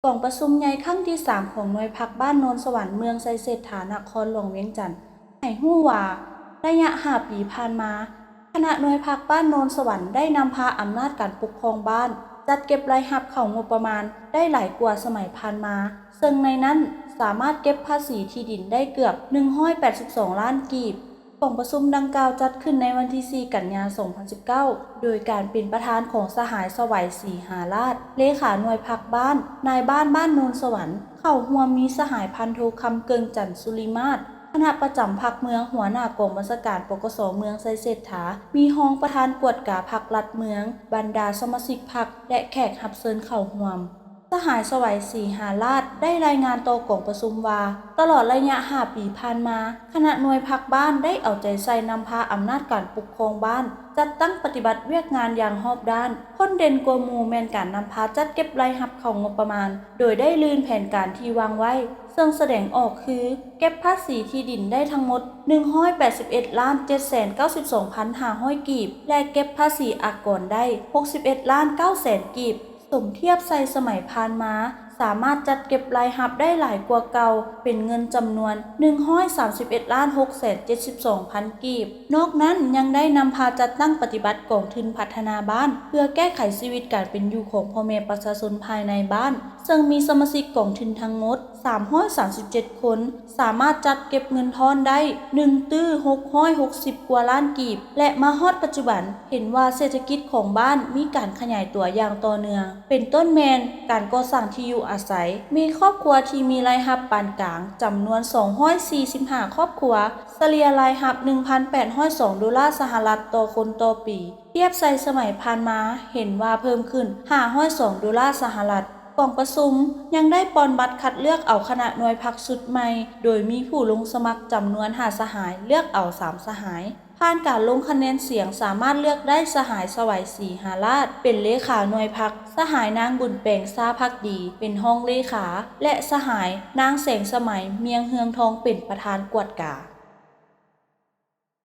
กล่องประชุมใหญ่ครั้งที่3ของหน่วยพักบ้านโนนสวรรค์เมืองไซเศรษฐานครหลวงเวียงจันทน์ให้ฮู้ว่าระยะ5 ปีผ่านมาคณะหน่วยพักบ้านโนนสวรรค์ได้นำพาอำนาจการปกครองบ้านจัดเก็บรายรับเข้างบประมาณได้หลายกว่าสมัยผ่านมาซึ่งในนั้นสามารถเก็บภาษีที่ดินได้เกือบ182ล้านกีบกล่องประชุมดังกล่าวจัดขึ้นในวันที่4 กันยายน 2019โดยการเป็นประธานของสหายสวัยศรีหาราชเลขาหน่วยพักบ้านนายบ้านโนนสวรรค์เข้าร่วมมีสหายพันโทคำเกิงจันทร์สุริมาศคณะประจำพรรคเมืองหัวหน้ากองบัญชาการปกสเมืองไซเศรษฐามีรองประธานกวดกาพรรคลัดเมืองบรรดาสมาชิกพรรคและแขกรับเชิญเข้าร่วมสหายสวัยศรีหาราชได้รายงานต่อกองประชุมว่าตลอดระยะ5 ปีผ่านมาคณะหน่วยพักบ้านได้เอาใจใส่นำพาอำนาจการปกครองบ้านจัดตั้งปฏิบัติเวียกงานอย่างรอบด้านพ้นเด่นกว่าหมู่แม่นการนำพาจัดเก็บรายรับเข้างบประมาณโดยได้ลืนแผนการที่วางไว้ซึ่งแสดงออกคือเก็บภาษีที่ดินได้ทั้งหมด181,792,500 กีบและเก็บภาษีอากรได้61,900,000 กีบสมเทียบใส่สมัยผ่านมาสามารถจัดเก็บรายรับได้หลายกว่าเก่าเป็นเงินจำนวน131,672,000 กีบนอกนั้นยังได้นำพาจัดตั้งปฏิบัติกองทุนพัฒนาบ้านเพื่อแก้ไขชีวิตการเป็นอยู่ของพ่อแม่ประชาชนภายในบ้านซึ่งมีสมาชิกกองทุนทั้งหมด337 คนสามารถจัดเก็บเงินทอนได้660 กว่าล้านกีบและมาฮอดปัจจุบันเห็นว่าเศรษฐกิจของบ้านมีการขยายตัวอย่างต่อเนื่องเป็นต้นแมนการก่อสร้างที่อยู่อาศัยมีครอบครัวที่มีรายรับปานกลางจำนวน245ครอบครัวเฉลี่ยรายรับ 1,802 ดอลลาร์สหรัฐต่อคนต่อปีเทียบใส่สมัยผ่านมาเห็นว่าเพิ่มขึ้น502 ดอลลาร์สหรัฐกองประชุมยังได้ปอนบัตรคัดเลือกเอาคณะหน่วยพักชุดใหม่โดยมีผู้ลงสมัครจำนวน5 สหายเลือกเอา3 สหายผ่านการลงคะแนนเสียงสามารถเลือกได้สหายสวัยศรีหาราชเป็นเลขาหน่วยพักสหายนางบุญแปลงซาภักดีเป็นห้องเลขาและสหายนางแสงสมัยเมียงเฮืองทองเป็นประธานกวดกา